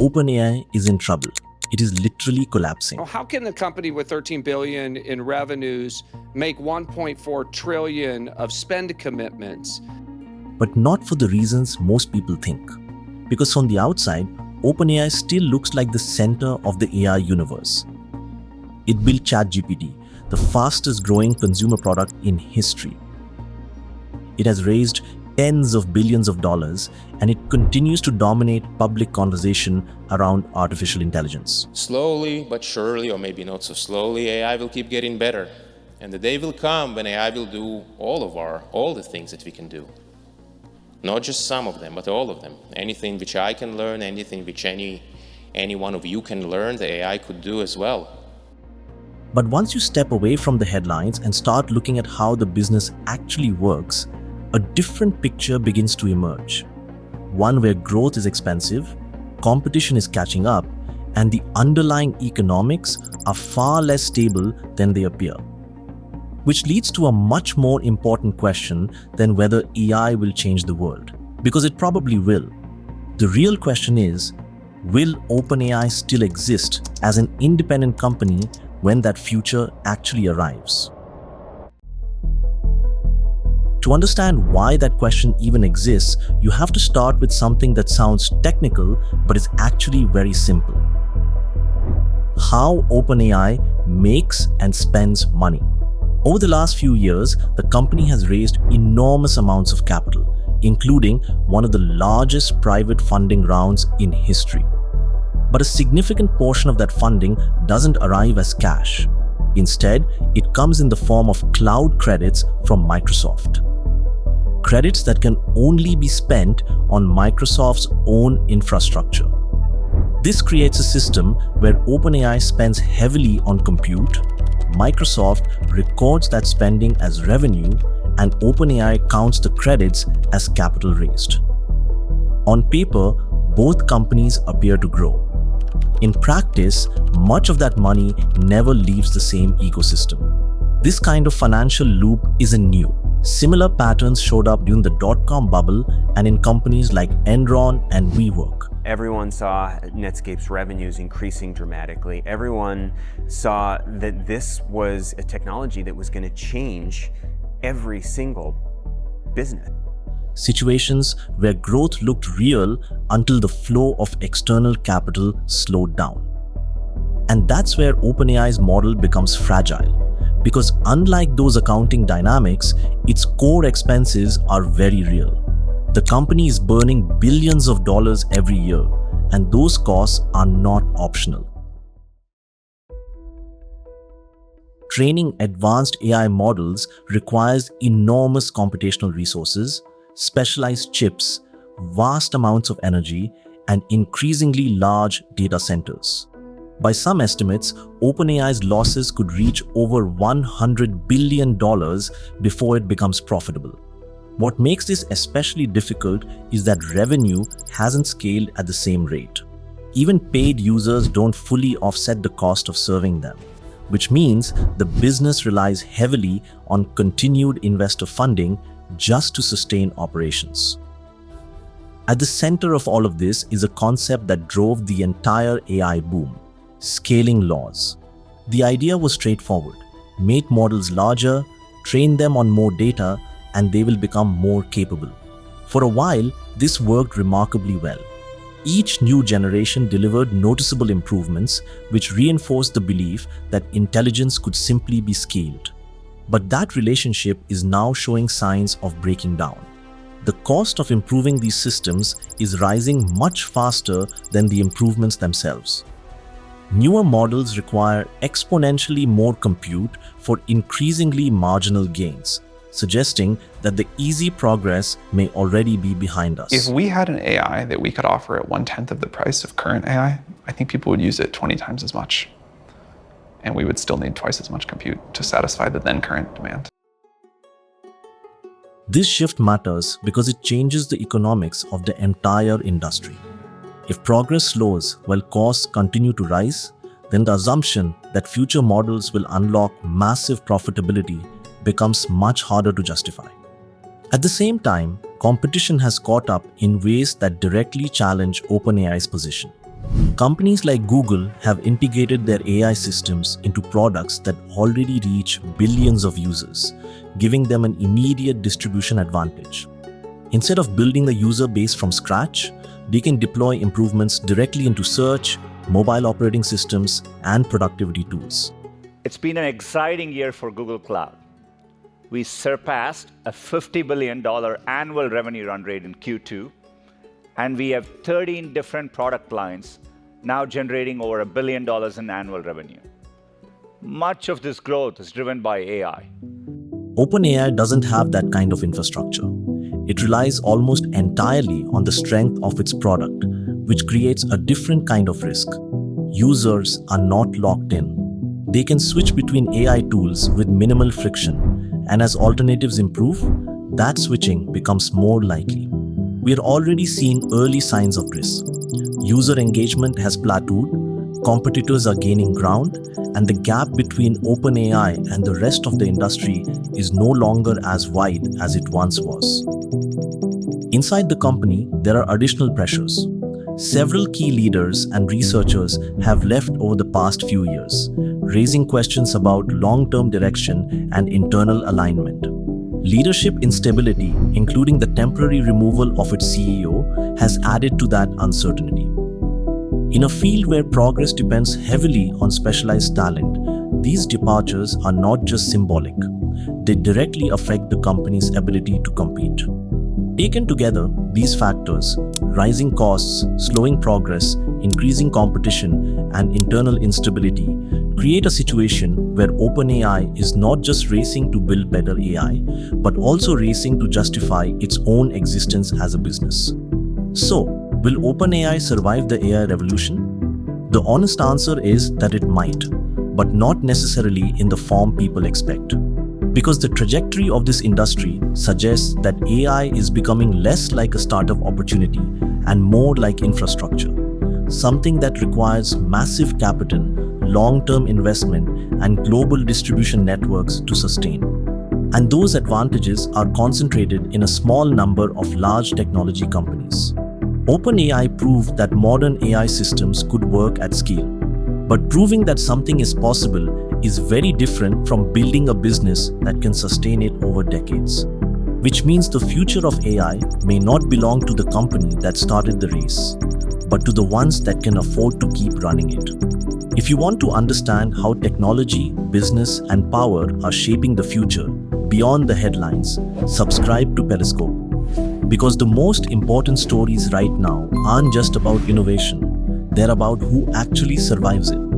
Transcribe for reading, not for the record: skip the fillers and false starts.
OpenAI is in trouble. It is literally collapsing. Well, how can the company with 13 billion in revenues make 1.4 trillion of spend commitments? But not for the reasons most people think. Because from the outside, OpenAI still looks like the center of the AI universe. It built ChatGPT, the fastest growing consumer product in history. It has raised tens of billions of dollars, and it continues to dominate public conversation around artificial intelligence. Slowly but surely, or maybe not so slowly, AI will keep getting better. And the day will come when AI will do all the things that we can do. Not just some of them, but all of them. Anything which I can learn, anything which any one of you can learn, the AI could do as well. But once you step away from the headlines and start looking at how the business actually works, a different picture begins to emerge. One where growth is expensive, competition is catching up, and the underlying economics are far less stable than they appear. Which leads to a much more important question than whether AI will change the world, because it probably will. The real question is, will OpenAI still exist as an independent company when that future actually arrives? To understand why that question even exists, you have to start with something that sounds technical but is actually very simple. How OpenAI makes and spends money. Over the last few years, the company has raised enormous amounts of capital, including one of the largest private funding rounds in history. But a significant portion of that funding doesn't arrive as cash. Instead, it comes in the form of cloud credits from Microsoft. Credits that can only be spent on Microsoft's own infrastructure. This creates a system where OpenAI spends heavily on compute, Microsoft records that spending as revenue, and OpenAI counts the credits as capital raised. On paper, both companies appear to grow. In practice, much of that money never leaves the same ecosystem. This kind of financial loop isn't new. Similar patterns showed up during the dot-com bubble and in companies like Enron and WeWork. Everyone saw Netscape's revenues increasing dramatically. Everyone saw that this was a technology that was going to change every single business. Situations where growth looked real until the flow of external capital slowed down. And that's where OpenAI's model becomes fragile. Because unlike those accounting dynamics, its core expenses are very real. The company is burning billions of dollars every year, and those costs are not optional. Training advanced AI models requires enormous computational resources, specialized chips, vast amounts of energy, and increasingly large data centers. By some estimates, OpenAI's losses could reach over $100 billion before it becomes profitable. What makes this especially difficult is that revenue hasn't scaled at the same rate. Even paid users don't fully offset the cost of serving them, which means the business relies heavily on continued investor funding just to sustain operations. At the center of all of this is a concept that drove the entire AI boom: scaling laws. The idea was straightforward: make models larger, train them on more data, and they will become more capable. For a while, this worked remarkably well. Each new generation delivered noticeable improvements, which reinforced the belief that intelligence could simply be scaled. But that relationship is now showing signs of breaking down. The cost of improving these systems is rising much faster than the improvements themselves. Newer models require exponentially more compute for increasingly marginal gains, suggesting that the easy progress may already be behind us. If we had an AI that we could offer at 1/10 of the price of current AI, I think people would use it 20 times as much. And we would still need twice as much compute to satisfy the then current demand. This shift matters because it changes the economics of the entire industry. If progress slows while costs continue to rise, then the assumption that future models will unlock massive profitability becomes much harder to justify. At the same time, competition has caught up in ways that directly challenge OpenAI's position. Companies like Google have integrated their AI systems into products that already reach billions of users, giving them an immediate distribution advantage. Instead of building the user base from scratch, they can deploy improvements directly into search, mobile operating systems, and productivity tools. It's been an exciting year for Google Cloud. We surpassed a $50 billion annual revenue run rate in Q2, and we have 13 different product lines now generating over $1 billion in annual revenue. Much of this growth is driven by AI. OpenAI doesn't have that kind of infrastructure. It relies almost entirely on the strength of its product, which creates a different kind of risk. Users are not locked in. They can switch between AI tools with minimal friction, and as alternatives improve, that switching becomes more likely. We are already seeing early signs of this. User engagement has plateaued, competitors are gaining ground, and the gap between OpenAI and the rest of the industry is no longer as wide as it once was. Inside the company, there are additional pressures. Several key leaders and researchers have left over the past few years, raising questions about long-term direction and internal alignment. Leadership instability, including the temporary removal of its CEO, has added to that uncertainty. In a field where progress depends heavily on specialized talent, these departures are not just symbolic. They directly affect the company's ability to compete. Taken together, these factors, rising costs, slowing progress, increasing competition, and internal instability, create a situation where OpenAI is not just racing to build better AI, but also racing to justify its own existence as a business. So, will OpenAI survive the AI revolution? The honest answer is that it might, but not necessarily in the form people expect. Because the trajectory of this industry suggests that AI is becoming less like a startup opportunity and more like infrastructure, something that requires massive capital, long-term investment, and global distribution networks to sustain. And those advantages are concentrated in a small number of large technology companies. OpenAI proved that modern AI systems could work at scale. But proving that something is possible is very different from building a business that can sustain it over decades. Which means the future of AI may not belong to the company that started the race, but to the ones that can afford to keep running it. If you want to understand how technology, business, and power are shaping the future beyond the headlines, subscribe to Periscope. Because the most important stories right now aren't just about innovation, they're about who actually survives it.